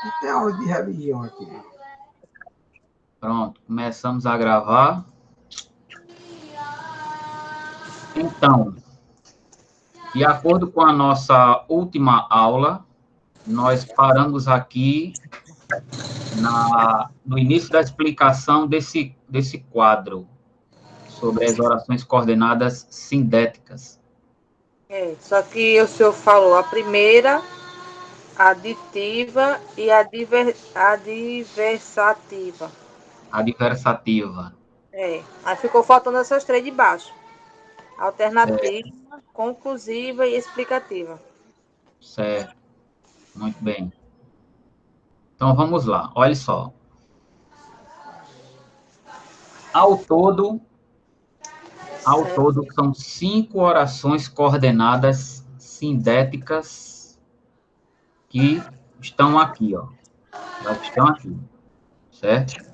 Não tem aula de religião aqui. Pronto, começamos a gravar. Então, de acordo com a nossa última aula, nós paramos aqui no início da explicação desse quadro sobre as orações coordenadas sindéticas. Só que o senhor falou a primeira, a aditiva e a adversativa. Adversativa. Aí ficou faltando essas três de baixo. Alternativa, conclusiva e explicativa. Certo. Muito bem. Então, vamos lá. Olha só. Ao todo, são 5 orações coordenadas sindéticas que estão aqui, ó. Elas estão aqui, certo?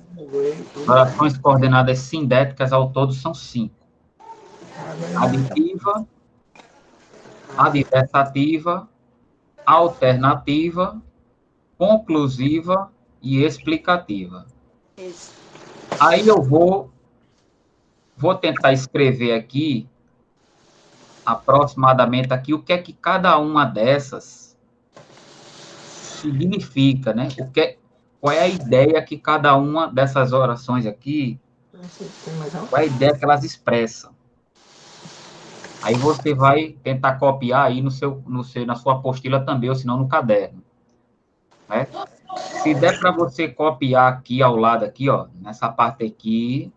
Orações coordenadas sindéticas ao todo são 5. Aditiva, adversativa, alternativa, conclusiva e explicativa. Isso. Aí eu vou tentar escrever aqui, aproximadamente aqui, o que é que cada uma dessas significa, né? Qual é a ideia que cada uma dessas orações aqui, qual é a ideia que elas expressam. Aí você vai tentar copiar aí na sua apostila também, ou se não no caderno. Né? Se der para você copiar aqui ao lado, aqui, ó, nessa parte aqui,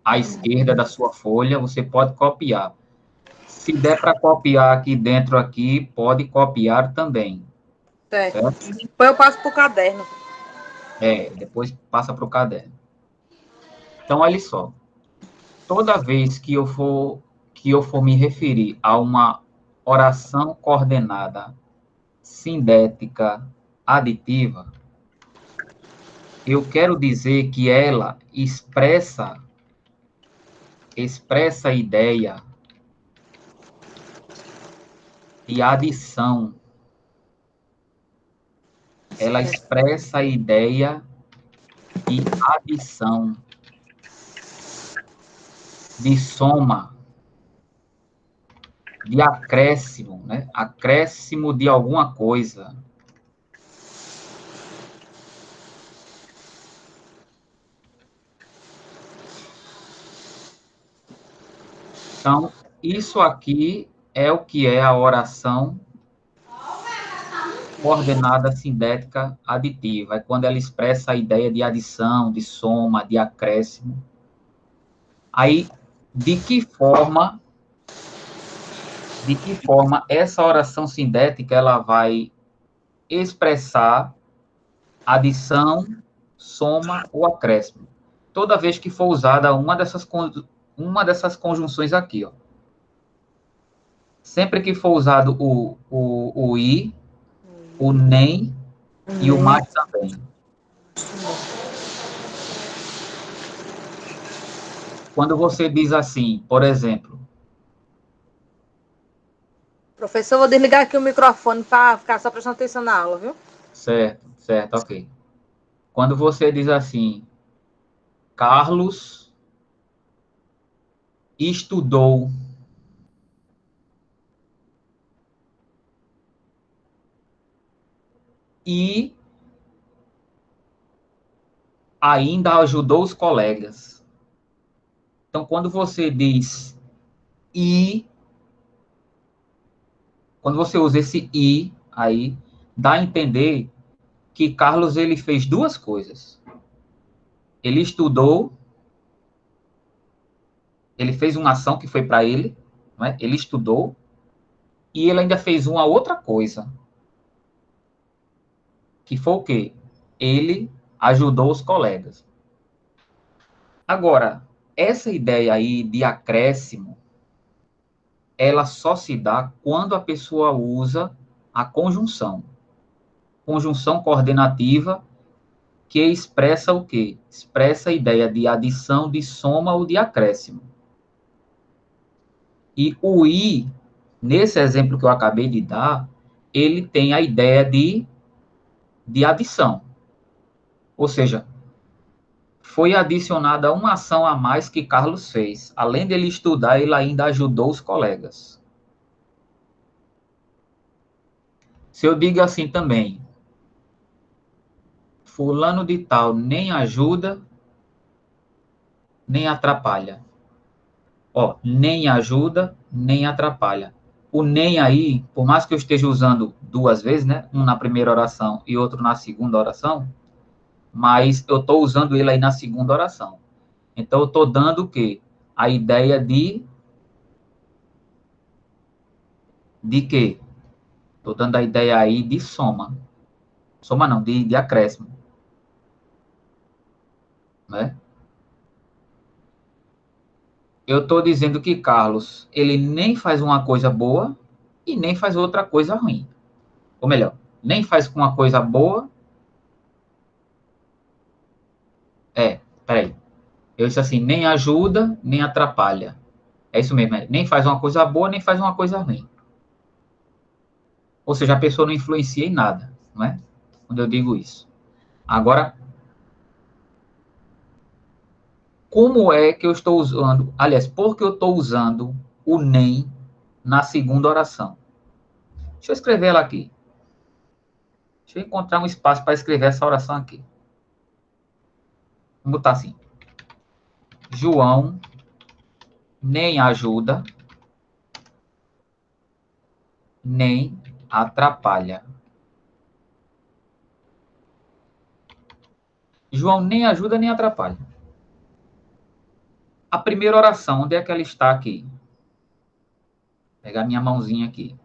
à esquerda da sua folha, você pode copiar. Se der para copiar aqui dentro, aqui, pode copiar também. Certo? Depois eu passo para o caderno. Depois passa para o caderno. Então, olha só. Toda vez que eu for me referir a uma oração coordenada sindética aditiva, eu quero dizer que ela expressa a ideia de adição. Ela expressa a ideia de adição, de soma, de acréscimo, né? Acréscimo de alguma coisa. Então, isso aqui é o que é a oração coordenada sindética aditiva. É quando ela expressa a ideia de adição, de soma, de acréscimo. Aí, de que forma essa oração sindética ela vai expressar adição, soma ou acréscimo? Toda vez que for usada uma dessas conjunções aqui, ó. Sempre que for usado o i, o nem e o mais também. Quando você diz assim, por exemplo... Professor, vou desligar aqui o microfone para ficar só prestando atenção na aula, viu? Certo, ok. Quando você diz assim, Carlos estudou. E ainda ajudou os colegas. Então, quando você diz e, quando você usa esse e aí, dá a entender que Carlos ele fez duas coisas. Ele estudou, ele fez uma ação que foi para ele, não é? Ele estudou, e ele ainda fez uma outra coisa. Que foi o quê? Ele ajudou os colegas. Agora, essa ideia aí de acréscimo, ela só se dá quando a pessoa usa a conjunção. Conjunção coordenativa, que expressa o quê? Expressa a ideia de adição, de soma ou de acréscimo. E o i, nesse exemplo que eu acabei de dar, ele tem a ideia de adição. Ou seja, foi adicionada uma ação a mais que Carlos fez. Além dele estudar, ele ainda ajudou os colegas. Se eu digo assim também, fulano de tal nem ajuda, nem atrapalha. Ó, nem ajuda, nem atrapalha. O nem aí, por mais que eu esteja usando duas vezes, né? Um na primeira oração e outro na segunda oração, mas eu estou usando ele aí na segunda oração. Então, eu estou dando o quê? A ideia de quê? Estou dando a ideia aí de soma. Soma não, de acréscimo. Né? Eu estou dizendo que Carlos, ele nem faz uma coisa boa e nem faz outra coisa ruim. Ou melhor, nem faz uma coisa boa. Peraí. Eu disse assim, nem ajuda, nem atrapalha. É isso mesmo, nem faz uma coisa boa, nem faz uma coisa ruim. Ou seja, a pessoa não influencia em nada, não é? Quando eu digo isso. Agora, como é que eu estou usando, aliás, por que eu estou usando o nem na segunda oração? Deixa eu escrever ela aqui. Deixa eu encontrar um espaço para escrever essa oração aqui. Vamos botar assim. João nem ajuda, nem atrapalha. João nem ajuda, nem atrapalha. A primeira oração, onde é que ela está aqui? Vou pegar minha mãozinha aqui.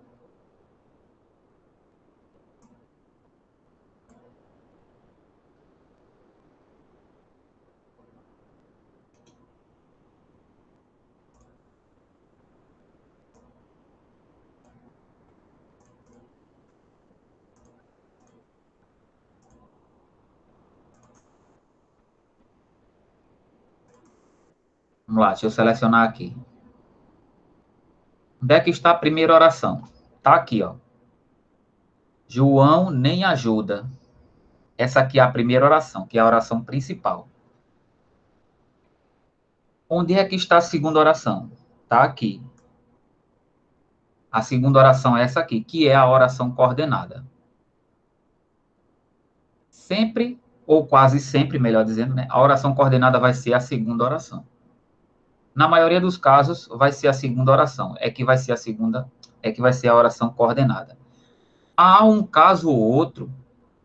Vamos lá, deixa eu selecionar aqui. Onde é que está a primeira oração? Está aqui, ó. João nem ajuda. Essa aqui é a primeira oração, que é a oração principal. Onde é que está a segunda oração? Está aqui. A segunda oração é essa aqui, que é a oração coordenada. Sempre, ou quase sempre, melhor dizendo, né? A oração coordenada vai ser a segunda oração. Na maioria dos casos, vai ser a segunda oração. É que vai ser a segunda, é que vai ser a oração coordenada. Há um caso ou outro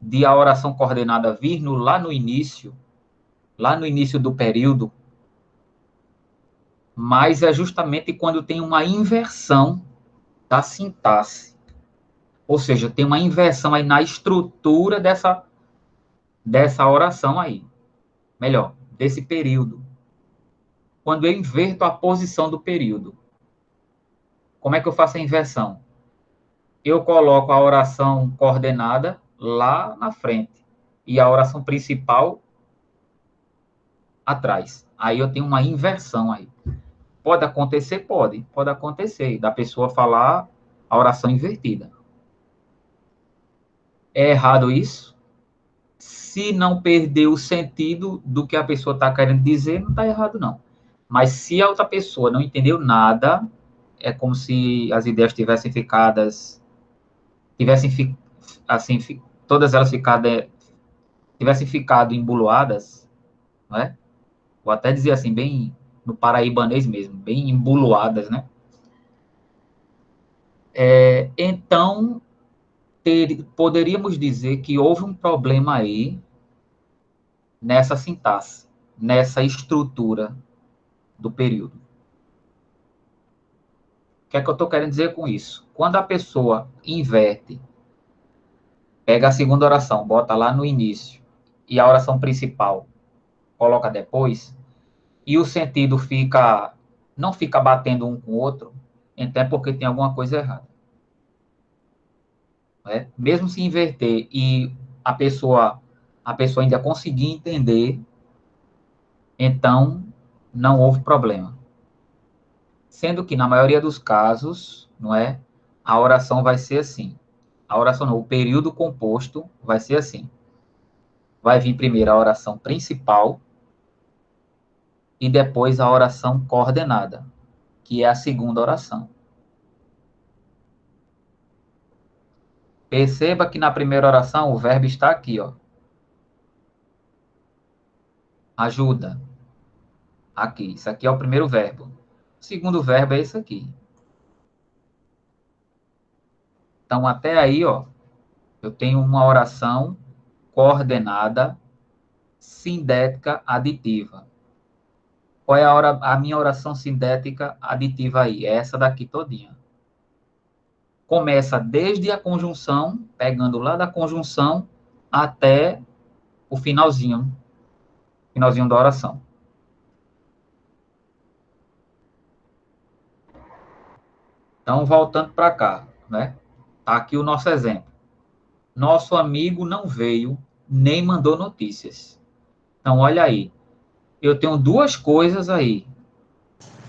de a oração coordenada vir lá no início do período, mas é justamente quando tem uma inversão da sintaxe. Ou seja, tem uma inversão aí na estrutura dessa oração aí. Melhor, desse período. Quando eu inverto a posição do período. Como é que eu faço a inversão? Eu coloco a oração coordenada lá na frente e a oração principal atrás. Aí eu tenho uma inversão aí. Pode acontecer? Pode acontecer. Da pessoa falar a oração invertida. É errado isso? Se não perder o sentido do que a pessoa está querendo dizer, não está errado, não. Mas se a outra pessoa não entendeu nada, é como se as ideias tivessem assim, todas elas tivessem ficado emboloadas, não é? Vou até dizer assim, bem no paraibanês mesmo, bem emboloadas, né? Então, poderíamos dizer que houve um problema aí nessa sintaxe, nessa estrutura do período. O que é que eu estou querendo dizer com isso? Quando a pessoa inverte, pega a segunda oração, bota lá no início, e a oração principal coloca depois, e o sentido não fica batendo um com o outro, então é porque tem alguma coisa errada. Né? Mesmo se inverter e a pessoa ainda conseguir entender, então não houve problema. Sendo que na maioria dos casos, não é? A oração vai ser assim. A oração não, o período composto vai ser assim. vai vir primeiro a oração principal e depois a oração coordenada, que é a segunda oração. Perceba que na primeira oração o verbo está aqui, ó. Ajuda. Aqui. Isso aqui é o primeiro verbo. O segundo verbo é esse aqui. Então, até aí, ó, eu tenho uma oração coordenada, sindética, aditiva. Qual é a minha oração sindética aditiva aí? É essa daqui todinha. Começa desde a conjunção, pegando lá da conjunção até o finalzinho da oração. Então, voltando para cá, né? Tá aqui o nosso exemplo. Nosso amigo não veio, nem mandou notícias. Então, olha aí. Eu tenho duas coisas aí.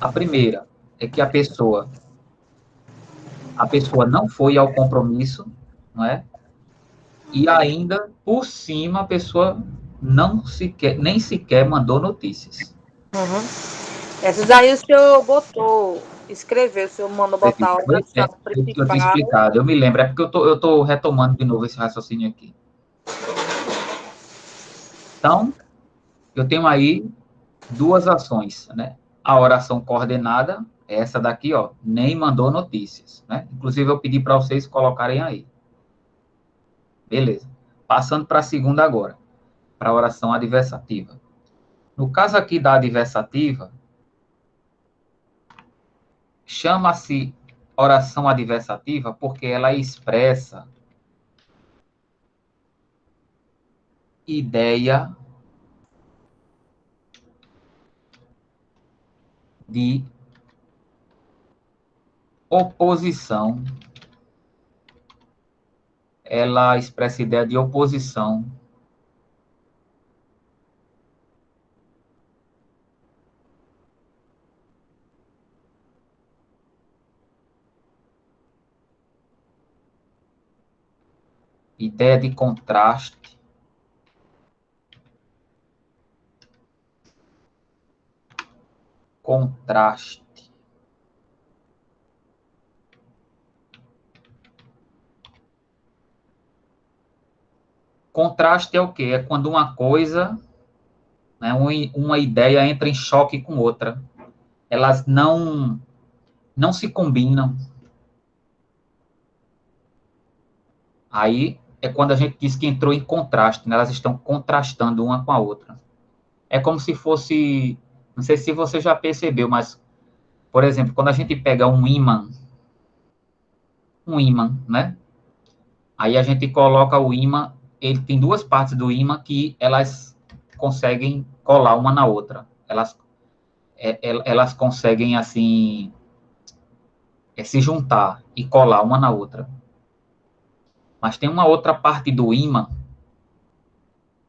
A primeira é que a pessoa não foi ao compromisso, não é? E ainda, por cima, a pessoa nem sequer mandou notícias. Uhum. Essas aí o senhor escreveu, o senhor mandou botar a oração Eu tinha explicado, eu me lembro, é porque eu tô retomando de novo esse raciocínio aqui. Então, eu tenho aí duas ações, né? A oração coordenada, essa daqui, ó, nem mandou notícias, né? Inclusive, eu pedi para vocês colocarem aí. Beleza. Passando para a segunda agora, para a oração adversativa. No caso aqui da adversativa, chama-se oração adversativa porque ela expressa ideia de oposição. Ela expressa ideia de oposição ideia de contraste, Contraste é o quê? É quando uma coisa, né, uma ideia entra em choque com outra. Elas não se combinam. Aí é quando a gente diz que entrou em contraste, né? Elas estão contrastando uma com a outra. É como se fosse, não sei se você já percebeu, mas, por exemplo, quando a gente pega um ímã, né? Aí a gente coloca o ímã, ele tem duas partes do ímã que elas conseguem colar uma na outra. Elas conseguem, assim, se juntar e colar uma na outra. Mas tem uma outra parte do ímã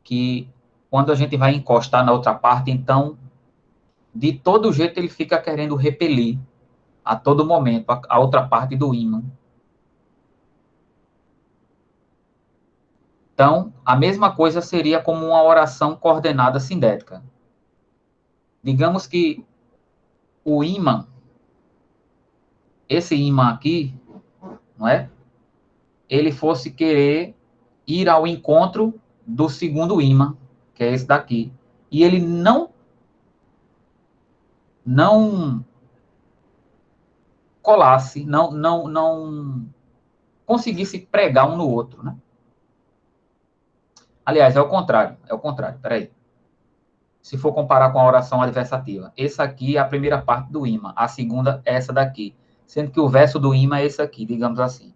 que, quando a gente vai encostar na outra parte, então, de todo jeito, ele fica querendo repelir a todo momento a outra parte do ímã. Então, a mesma coisa seria como uma oração coordenada sindética. Digamos que o ímã, esse ímã aqui, não é? Ele fosse querer ir ao encontro do segundo ímã, que é esse daqui. E ele não colasse, não conseguisse pregar um no outro, né? Aliás, é o contrário, peraí. Se for comparar com a oração adversativa, essa aqui é a primeira parte do ímã, a segunda é essa daqui, sendo que o verso do ímã é esse aqui, digamos assim.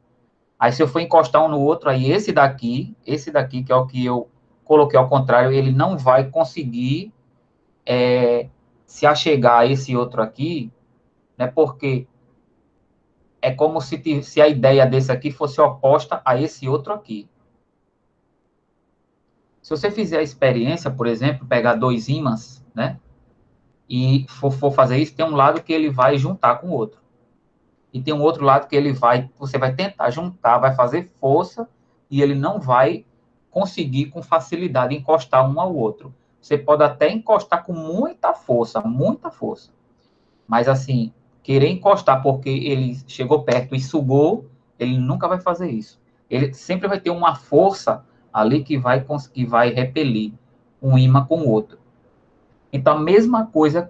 Aí, se eu for encostar um no outro, aí esse daqui, que é o que eu coloquei ao contrário, ele não vai conseguir se achegar a esse outro aqui, né? Porque é como se a ideia desse aqui fosse oposta a esse outro aqui. Se você fizer a experiência, por exemplo, pegar dois ímãs, né? E for fazer isso, tem um lado que ele vai juntar com o outro. E tem um outro lado que você vai tentar juntar, vai fazer força, e ele não vai conseguir com facilidade encostar um ao outro. Você pode até encostar com muita força, mas assim, querer encostar porque ele chegou perto e sugou, ele nunca vai fazer isso. Ele sempre vai ter uma força ali que vai repelir um ímã com o outro. Então, a mesma coisa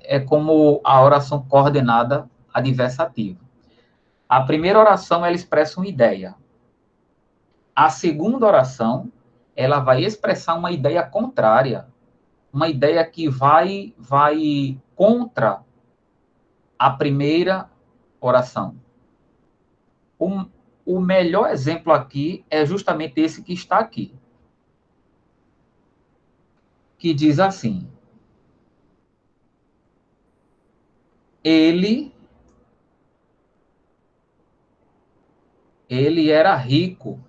é como a oração coordenada adversativa. A primeira oração, ela expressa uma ideia. A segunda oração, ela vai expressar uma ideia contrária, uma ideia que vai contra a primeira oração. O melhor exemplo aqui é justamente esse que está aqui, que diz assim: ele era rico.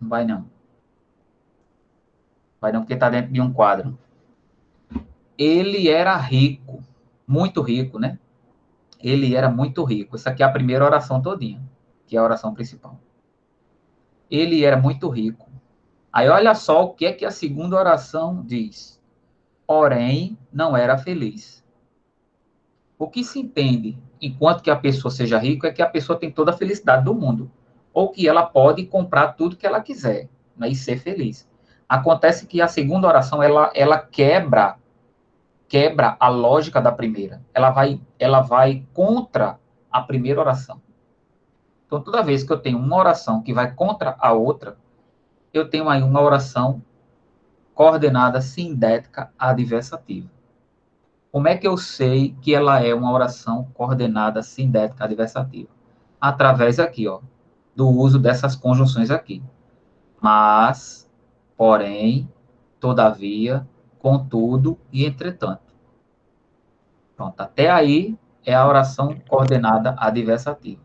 Não vai não. Vai não, porque está dentro de um quadro. Ele era rico, muito rico, né? Ele era muito rico. Essa aqui é a primeira oração todinha, que é a oração principal. Ele era muito rico. Aí olha só o que é que a segunda oração diz. Porém, não era feliz. O que se entende, enquanto que a pessoa seja rica, é que a pessoa tem toda a felicidade do mundo. Ou que ela pode comprar tudo que ela quiser, né, e ser feliz. Acontece que a segunda oração, ela quebra a lógica da primeira. Ela vai contra a primeira oração. Então, toda vez que eu tenho uma oração que vai contra a outra, eu tenho aí uma oração coordenada sindética adversativa. Como é que eu sei que ela é uma oração coordenada sindética adversativa? Através aqui, ó, do uso dessas conjunções aqui. Mas, porém, todavia, contudo e entretanto. Pronto, até aí é a oração coordenada adversativa.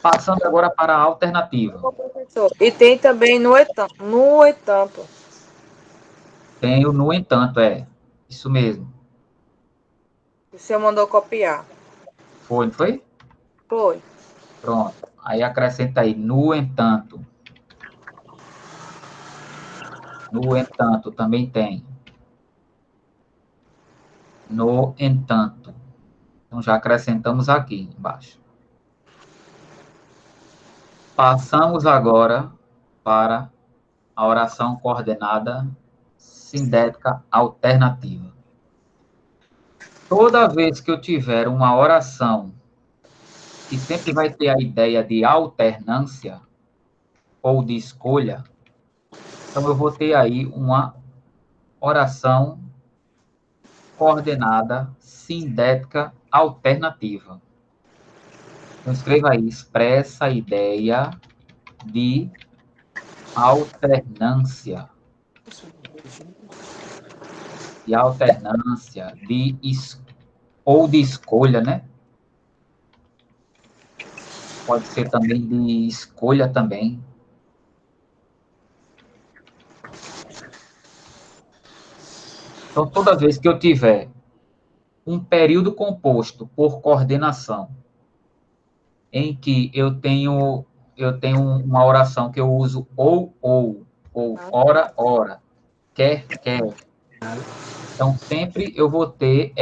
Passando agora para a alternativa. Professor. E tem também no entanto. No entanto. Tenho, no entanto, isso mesmo. O senhor mandou copiar. Foi, não foi? Foi. Pronto. Aí acrescenta aí, no entanto. No entanto, também tem. No entanto. Então, já acrescentamos aqui embaixo. Passamos agora para a oração coordenada sindética alternativa. Toda vez que eu tiver uma oração que sempre vai ter a ideia de alternância ou de escolha, então eu vou ter aí uma oração coordenada sindética alternativa. Então, escreva aí, expressa a ideia de alternância. De alternância, ou de escolha, né? Pode ser também de escolha também. Então, toda vez que eu tiver um período composto por coordenação, em que eu tenho uma oração que eu uso ou ora, quer. Então, sempre eu vou ter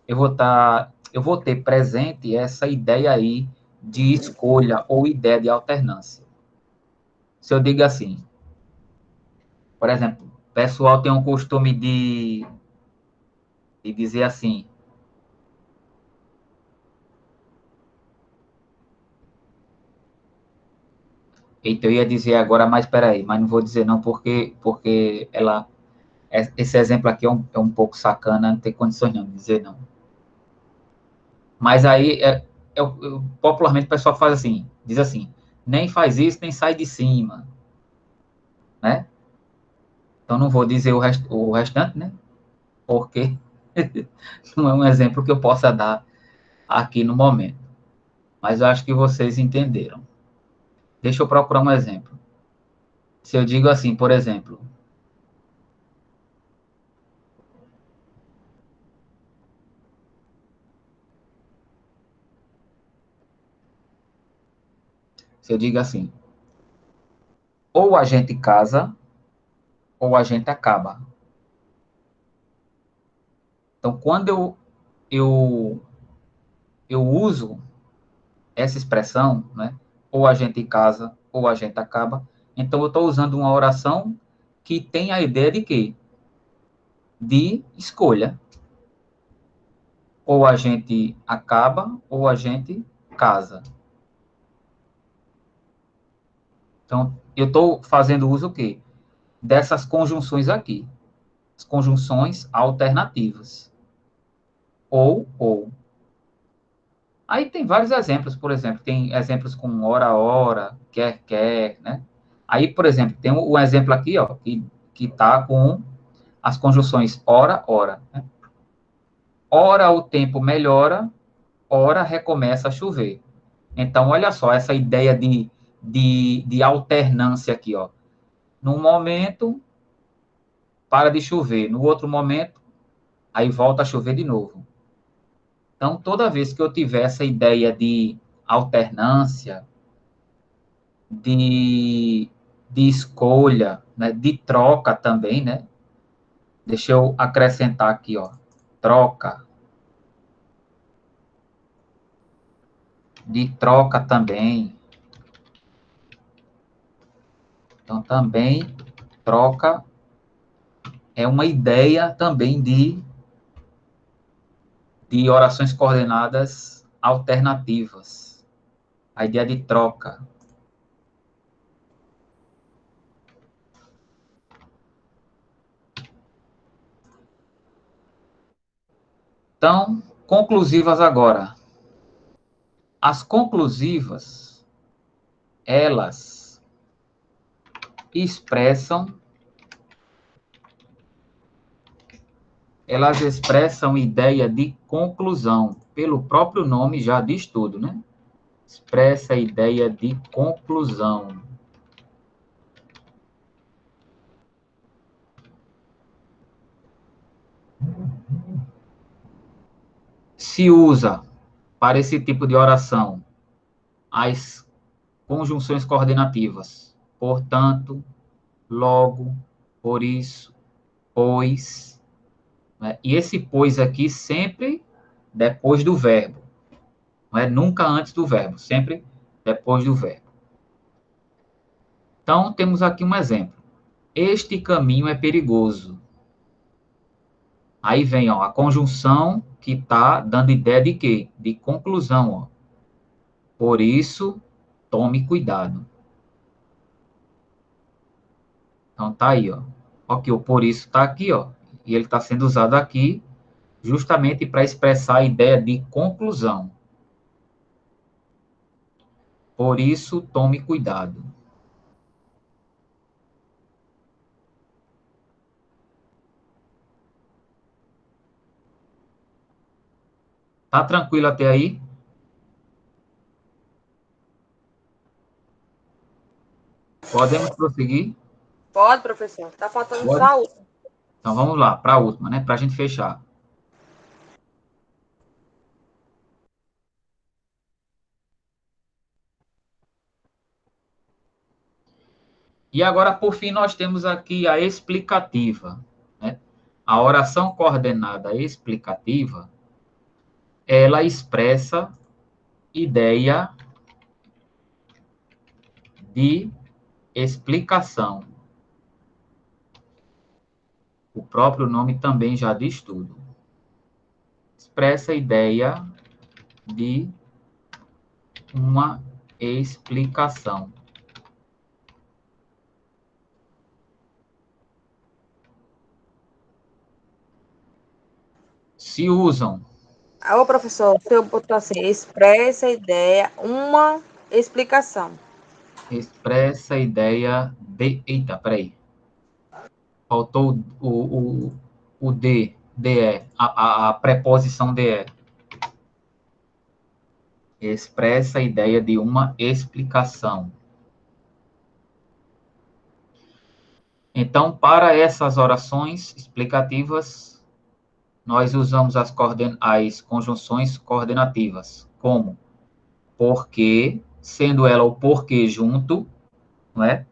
eu vou ter presente essa ideia aí de escolha ou ideia de alternância. Se eu digo assim, por exemplo, o pessoal tem um costume de dizer assim, eita, eu ia dizer agora, mas peraí, mas não vou dizer não, porque esse exemplo aqui é um pouco sacana, não tem condições não de dizer não. Mas aí, popularmente o pessoal faz assim, diz assim, nem faz isso, nem sai de cima, né? Então não vou dizer o restante, né? Porque não é um exemplo que eu possa dar aqui no momento. Mas eu acho que vocês entenderam. Deixa eu procurar um exemplo. Se eu digo assim, por exemplo, Se eu digo assim, ou a gente casa, ou a gente acaba. Então, quando eu uso essa expressão, né? Ou a gente casa, ou a gente acaba. Então, eu estou usando uma oração que tem a ideia de quê? De escolha. Ou a gente acaba, ou a gente casa. Então, eu estou fazendo uso o quê? Dessas conjunções aqui. As conjunções alternativas. Ou. Aí tem vários exemplos, por exemplo, tem exemplos com ora, quer, né? Aí, por exemplo, tem um exemplo aqui, ó, que tá com as conjunções ora, né? Ora o tempo melhora, ora recomeça a chover. Então, olha só, essa ideia de alternância aqui, ó. Num momento, para de chover. No outro momento, aí volta a chover de novo. Então, toda vez que eu tiver essa ideia de alternância, de, de escolha, né, de troca também, né? Deixa eu acrescentar aqui, ó, troca, de troca também. Então, também, troca é uma ideia também de orações coordenadas alternativas. A ideia de troca. Então, conclusivas agora. As conclusivas, elas expressam ideia de conclusão. Pelo próprio nome já diz tudo, né? Expressa a ideia de conclusão. Se usa para esse tipo de oração as conjunções coordenativas. Portanto, logo, por isso, pois. Né? E esse pois aqui sempre depois do verbo. Não é nunca antes do verbo, sempre depois do verbo. Então, temos aqui um exemplo. Este caminho é perigoso. Aí vem, ó, a conjunção que está dando ideia de quê? De conclusão, ó. Por isso, tome cuidado. Então, tá aí, ó. Ok, o por isso está aqui, ó. E ele está sendo usado aqui justamente para expressar a ideia de conclusão. Por isso, tome cuidado. Tá tranquilo até aí? Podemos prosseguir? Pode, professor. Tá faltando só Pode? a última. Então, vamos lá, para a última, né? Para a gente fechar. E agora, por fim, nós temos aqui a explicativa. Né? A oração coordenada explicativa, ela expressa ideia de explicação. O próprio nome também já diz tudo. Expressa a ideia de uma explicação. Se usam. Ô, professor, o senhor botou assim, expressa a ideia, uma explicação. Expressa a ideia de... Eita, peraí. Faltou o de, a preposição de. Expressa a ideia de uma explicação. Então, para essas orações explicativas, nós usamos as conjunções coordenativas, como porque, sendo ela o porquê junto, não é?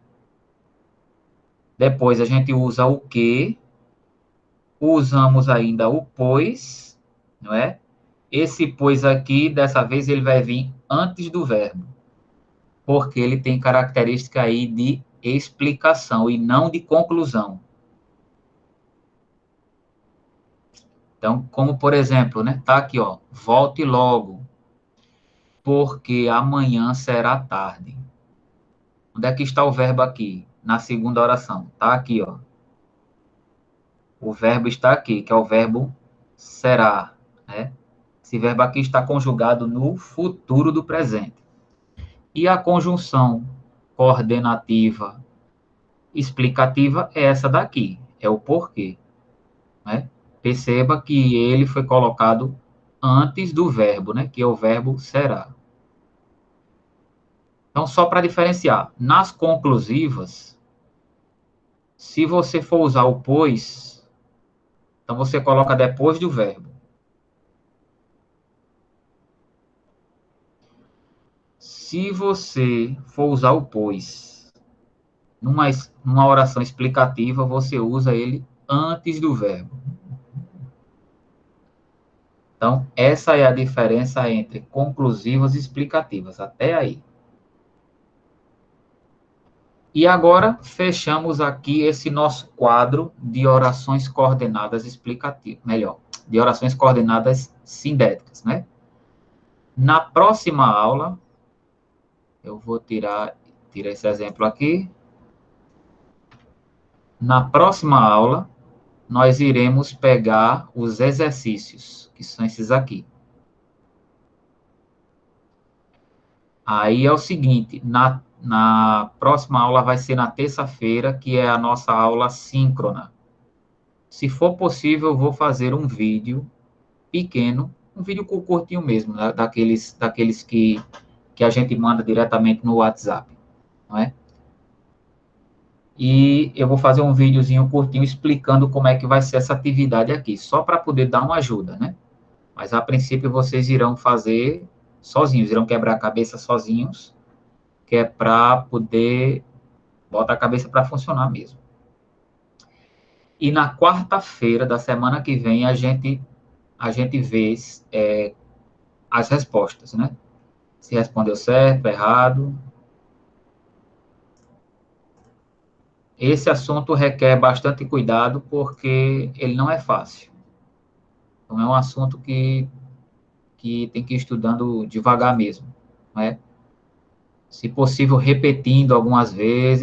Depois a gente usa o que, usamos ainda o pois, não é? Esse pois aqui, dessa vez, ele vai vir antes do verbo, porque ele tem característica aí de explicação e não de conclusão. Então, como por exemplo, né? Tá aqui, ó, volte logo, porque amanhã será tarde. Onde é que está o verbo aqui? Na segunda oração. Tá aqui, ó. O verbo está aqui, que é o verbo será, né? Esse verbo aqui está conjugado no futuro do presente. E a conjunção coordenativa explicativa é essa daqui, é o porquê, né? Perceba que ele foi colocado antes do verbo, né? Que é o verbo será. Então, só para diferenciar, nas conclusivas, se você for usar o pois, então você coloca depois do verbo. Se você for usar o pois numa oração explicativa, você usa ele antes do verbo. Então, essa é a diferença entre conclusivas e explicativas, até aí. E agora, fechamos aqui esse nosso quadro de orações coordenadas explicativas, melhor, de orações coordenadas sindéticas, né? Na próxima aula, eu vou tirar esse exemplo aqui. Na próxima aula, nós iremos pegar os exercícios, que são esses aqui. Aí é o seguinte, na próxima aula vai ser na terça-feira, que é a nossa aula síncrona. Se for possível, eu vou fazer um vídeo pequeno, um vídeo curtinho mesmo, né, daqueles que a gente manda diretamente no WhatsApp, não é? E eu vou fazer um videozinho curtinho explicando como é que vai ser essa atividade aqui, só para poder dar uma ajuda, né? Mas, a princípio, vocês irão fazer sozinhos, irão quebrar a cabeça sozinhos, que é para poder botar a cabeça para funcionar mesmo. E na quarta-feira da semana que vem, a gente vê as respostas, né? Se respondeu certo, errado. Esse assunto requer bastante cuidado, porque ele não é fácil. Então, é um assunto que tem que ir estudando devagar mesmo, não é? Se possível, repetindo algumas vezes,